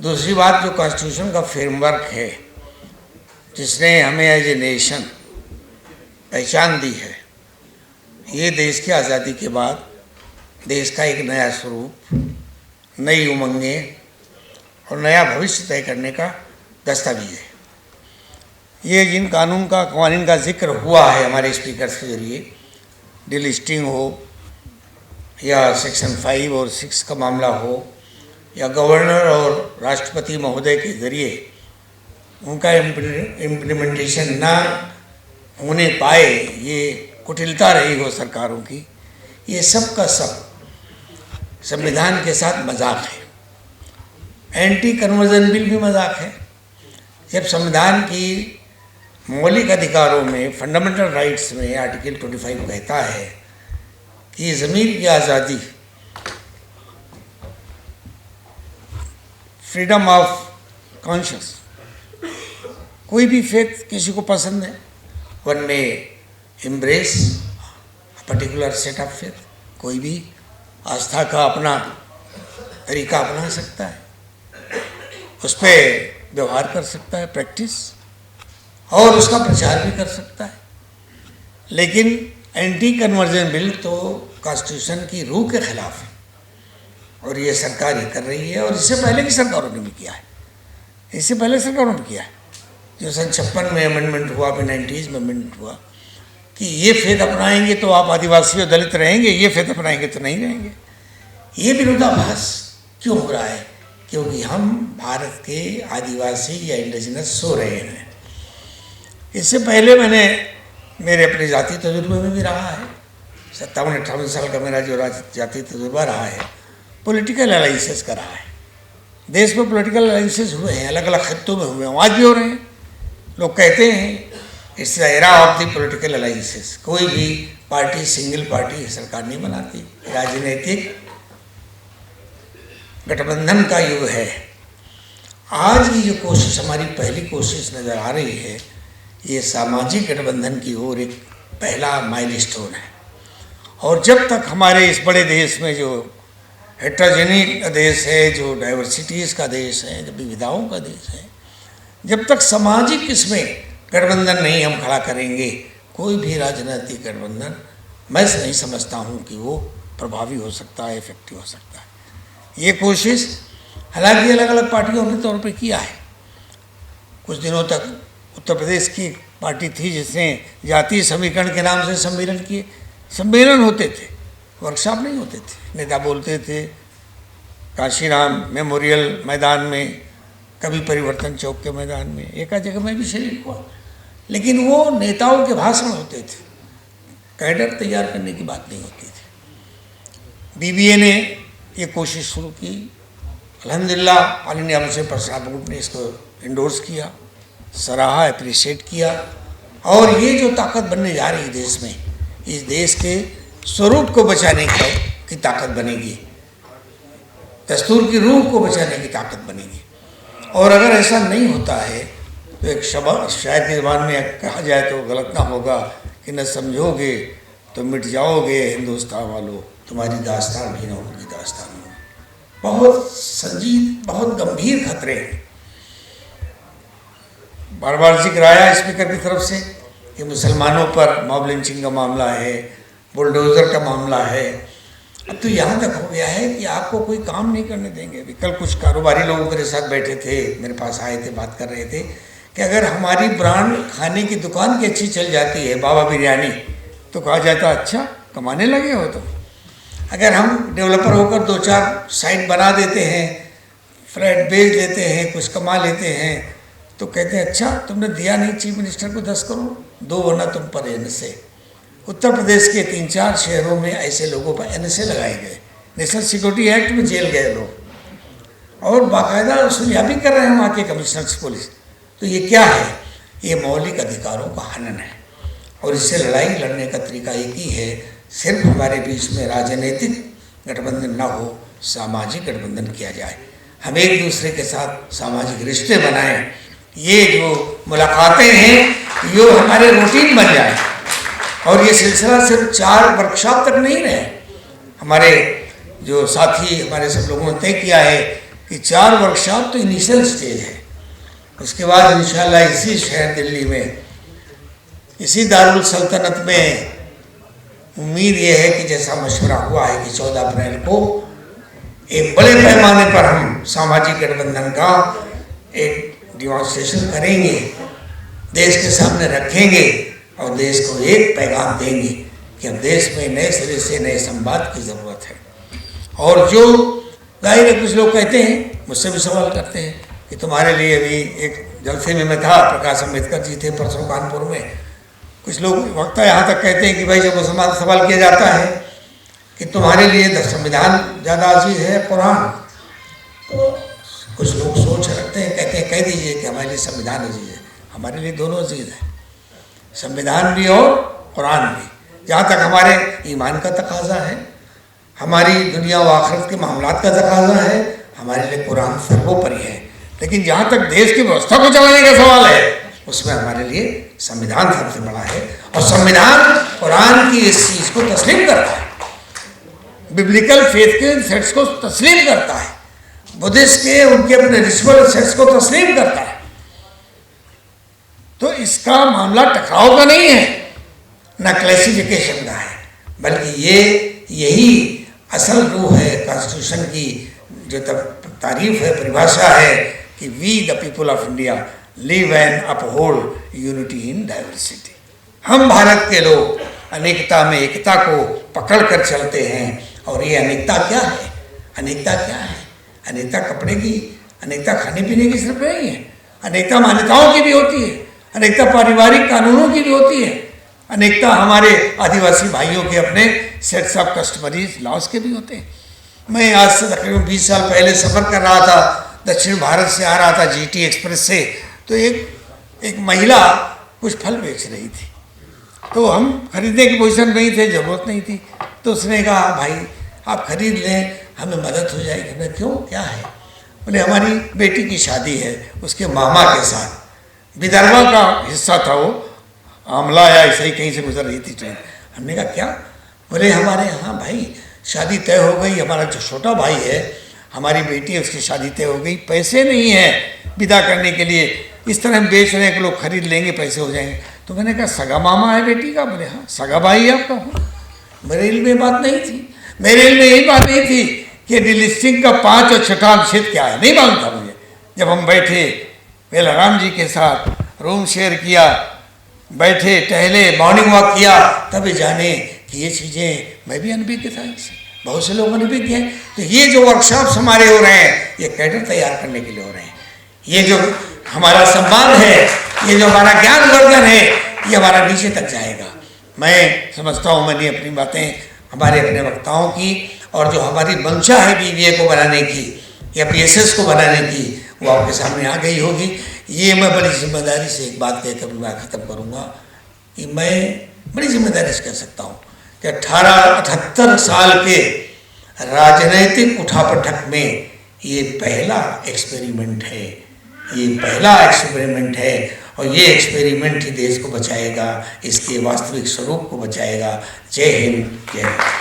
दूसरी बात, जो कॉन्स्टिट्यूशन का फ्रेमवर्क है जिसने हमें एज ए नेशन पहचान दी है, ये देश की आज़ादी के बाद देश का एक नया स्वरूप, नई उमंगें और नया भविष्य तय करने का दस्तावेज है। ये जिन कानून का जिक्र हुआ है हमारे स्पीकर के जरिए, डिलिस्टिंग हो या सेक्शन 5 और 6 का मामला हो या गवर्नर और राष्ट्रपति महोदय के जरिए उनका इम्प्लीमेंटेशन ना होने पाए, ये कुटिलता रही हो सरकारों की, ये सब का सब संविधान के साथ मजाक है। एंटी कन्वर्जन बिल भी मजाक है। जब संविधान की मौलिक अधिकारों में, फंडामेंटल राइट्स में आर्टिकल 25 कहता है कि ज़मीर की आज़ादी, फ्रीडम ऑफ कॉन्शियस, कोई भी फेथ किसी को पसंद है, वन में embrace particular set of faith, कोई भी आस्था का अपना तरीका अपना सकता है, उस पर व्यवहार कर सकता है, प्रैक्टिस, और उसका प्रचार भी कर सकता है। लेकिन एंटी कन्वर्जन बिल तो कॉन्स्टिट्यूशन की रूह के खिलाफ है और ये सरकार ही कर रही है, और इससे पहले की सरकारों ने भी किया है। इससे पहले सरकारों ने किया है, जो सन 56 में अमेंडमेंट हुआ, फिर 90s में अमेंडमेंट हुआ कि ये फेथ अपनाएंगे तो आप आदिवासी और दलित रहेंगे, ये फेथ अपनाएंगे तो नहीं रहेंगे। ये विरोधाभास क्यों हो रहा है? क्योंकि हम भारत के आदिवासी या इंडिजिनस सो रहे हैं। इससे पहले मैंने मेरे अपने जातीय तजुर्बे में भी रहा है, 57-58 साल का मेरा जो जातीय तजुर्बा रहा है, पॉलिटिकल एलाइंसेस का रहा है। देश में पॉलिटिकल एलाइंसेस हुए हैं, अलग अलग खित्तों में हुए हैं, आज भी हो रहे हैं। लोग कहते हैं it's the era of the political alliances. कोई भी पार्टी सिंगल पार्टी सरकार नहीं बनाती, राजनीतिक गठबंधन का युग है। आज की जो कोशिश, हमारी पहली कोशिश नज़र आ रही है, ये सामाजिक गठबंधन की ओर एक पहला माइलस्टोन है। और जब तक हमारे इस बड़े देश में, जो हेट्रोजेनिक देश है, जो डाइवर्सिटीज़ का देश है, जो विविधताओं का देश है, जब तक सामाजिक इसमें गठबंधन नहीं हम खड़ा करेंगे, कोई भी राजनीतिक गठबंधन मैं नहीं समझता हूँ कि वो प्रभावी हो सकता है, इफेक्टिव हो सकता है। ये कोशिश हालांकि अलग अलग पार्टियों ने तौर पे किया है। कुछ दिनों तक उत्तर प्रदेश की पार्टी थी जिसने जातीय समीकरण के नाम से सम्मेलन किए। सम्मेलन होते थे, वर्कशॉप नहीं होते थे। नेता बोलते थे काशीराम मेमोरियल मैदान में, कभी परिवर्तन चौक के मैदान में, एक आध जगह मैं भी शरीक हुआ, लेकिन वो नेताओं के भाषण होते थे, कैडर तैयार करने की बात नहीं होती थी। बीबीए ने ये कोशिश शुरू की, अल्हम्दुलिल्लाह all India Muslim personal group ने इसको इंडोर्स किया, सराहा, अप्रिशिएट किया, और ये जो ताकत बनने जा रही है देश में, इस देश के स्वरूप को बचाने की ताकत बनेगी, दस्तूर की रूह को बचाने की ताकत बनेगी। और अगर ऐसा नहीं होता है तो एक शब्द शायद की ज़बान में कहा जाए तो गलत ना होगा कि न समझोगे तो मिट जाओगे हिंदुस्तान वालों, तुम्हारी दास्तान भी न होगी दास्तान। बहुत संजीद, बहुत गंभीर खतरे हैं। बार बार जिक्र आया स्पीकर की तरफ से कि मुसलमानों पर मॉब लिंचिंग का मामला है, बुलडोज़र का मामला है। अब तो यहाँ तक हो गया है कि आपको कोई काम नहीं करने देंगे। कल कुछ कारोबारी लोग मेरे साथ बैठे थे, मेरे पास आए थे, बात कर रहे थे कि अगर हमारी ब्रांड खाने की दुकान की अच्छी चल जाती है, बाबा बिरयानी, तो कहा जाता अच्छा कमाने लगे हो। तो अगर हम डेवलपर होकर 2-4 साइट बना देते हैं, फ्लैट बेच देते हैं, कुछ कमा लेते हैं, तो कहते हैं अच्छा तुमने दिया नहीं चीफ मिनिस्टर को 10 करोड़, दो वरना तुम पर एनएसए। उत्तर प्रदेश के 3-4 शहरों में ऐसे लोगों पर एनएसए लगाए गए, नेशनल सिक्योरिटी एक्ट में जेल गए लोग, और बाकायदा सुलझावी कर रहे हैं वहाँ के कमिश्नर्स पुलिस। तो ये क्या है? ये मौलिक अधिकारों का हनन है, और इससे लड़ाई लड़ने का तरीका एक ही है, सिर्फ हमारे बीच में राजनीतिक गठबंधन ना हो, सामाजिक गठबंधन किया जाए। हम एक दूसरे के साथ सामाजिक रिश्ते बनाएं, ये जो मुलाकातें हैं ये हमारे रूटीन बन जाए। और ये सिलसिला सिर्फ 4 वर्कशॉप तक नहीं रहे। हमारे जो साथी, हमारे सब लोगों ने तय किया है कि 4 वर्कशॉप तो इनिशियल स्टेज है, उसके बाद इंशाल्लाह इसी शहर दिल्ली में, इसी दारुल सल्तनत में उम्मीद ये है कि जैसा मशवरा हुआ है कि 14 अप्रैल को एक बड़े पैमाने पर हम सामाजिक गठबंधन का एक डिमॉन्स्ट्रेशन करेंगे, देश के सामने रखेंगे और देश को एक पैगाम देंगे कि अब देश में नए सिरे से नए संवाद की ज़रूरत है। और जो जाहिर है कुछ लोग कहते हैं, मुझसे भी सवाल करते हैं कि तुम्हारे लिए अभी एक जलसे में मैं था, प्रकाश अम्बेडकर जी थे परसों कानपुर में, कुछ लोग वक्ता यहाँ तक कहते हैं कि भाई जब मुसलमान सवाल किया जाता है कि तुम्हारे लिए संविधान ज़्यादा अजीज है कुरान, तो कुछ लोग सोच रखते हैं, कहते हैं कह दीजिए कि हमारे लिए संविधान अजीज है। हमारे लिए दोनों अजीज है, संविधान भी और कुरान भी। जहाँ तक हमारे ईमान का तकाजा है, हमारी दुनिया व आखिरत के मामलात का तकाजा है, हमारे लिए कुरान सर्वोपरि है। लेकिन जहाँ तक देश की व्यवस्था को चलाने का सवाल है, उसमें हमारे लिए संविधान सबसे बड़ा है। और संविधान कुरान की इस चीज़ को तस्लीम करता है, बिब्लिकल फेथ के सेट्स को तस्लीम करता है, बुद्धिस्ट के उनके अपने रिचुअल सेट्स को तस्लीम करता है। तो इसका मामला टकराव का नहीं है, न क्लासिफिकेशन का है, बल्कि यही असल रूह है कॉन्स्टिट्यूशन की, जो तारीफ है, परिभाषा है कि we the people of India live and uphold unity in diversity. हम भारत के लोग अनेकता में एकता को पकड़ कर चलते हैं। और ये अनेकता क्या है? अनेकता क्या है? अनेकता कपड़े की, अनेकता खाने पीने की सिर्फ नहीं है, अनेकता मान्यताओं की भी होती है, अनेकता पारिवारिक कानूनों की भी होती है, अनेकता हमारे आदिवासी भाइयों के अपने सेट्स ऑफ कस्टमरीज लॉज के भी होते हैं। मैं आज से तकरीबन 20 साल पहले सफ़र कर रहा था, दक्षिण भारत से आ रहा था जीटी एक्सप्रेस से, तो एक महिला कुछ फल बेच रही थी, तो हम खरीदने की पोजीशन नहीं थे, ज़रूरत नहीं थी, तो उसने कहा भाई आप खरीद लें, हमें मदद हो जाएगी। मैं क्यों, क्या है? बोले हमारी बेटी की शादी है उसके मामा के साथ, विदर्भा का हिस्सा था वो, आमला या ऐसे ही कहीं से गुजर रही थी ट्रेन। हमने कहा क्या? बोले हमारे यहाँ भाई शादी तय हो गई, हमारा जो छोटा भाई है, हमारी बेटी है, उसकी शादी तय हो गई, पैसे नहीं है विदा करने के लिए, इस तरह हम बेच रहे हैं कि लोग खरीद लेंगे, पैसे हो जाएंगे। तो मैंने कहा सगा मामा है बेटी का? बोले हाँ। सगा भाई है आपका? मेरे दिल में बात नहीं थी, मेरे दिल में यही बात नहीं थी कि डिलिस्टिंग का 5 और 6 अनुच्छेद क्या है, नहीं मालूम था मुझे। जब हम बैठे वेलाराम जी के साथ, रूम शेयर किया, बैठे टहले, मॉर्निंग वॉक किया, तभी जाने कि ये चीज़ें मैं भी अनभिज्ञ था, बहुत से लोग अनभिज्ञ हैं। तो ये जो वर्कशॉप्स हमारे हो रहे हैं, ये कैडर तैयार करने के लिए हो रहे हैं। ये जो हमारा सम्मान है, ये जो हमारा ज्ञानवर्धन है, ये हमारा नीचे तक जाएगा। मैं समझता हूँ मैंने अपनी बातें हमारे अपने वक्ताओं की, और जो हमारी मंशा है बीबीए को बनाने की या पीएसएस को बनाने की, वो आपके सामने आ गई होगी। ये मैं बड़ी जिम्मेदारी से एक बात कहकर मैं ख़त्म करूँगा कि मैं बड़ी जिम्मेदारी से कह सकता हूँ कि 78 साल के राजनैतिक उठापटक में ये पहला एक्सपेरिमेंट है, ये पहला एक्सपेरिमेंट है, और ये एक्सपेरिमेंट ही देश को बचाएगा, इसके वास्तविक स्वरूप को बचाएगा। जय हिंद, जय भारत।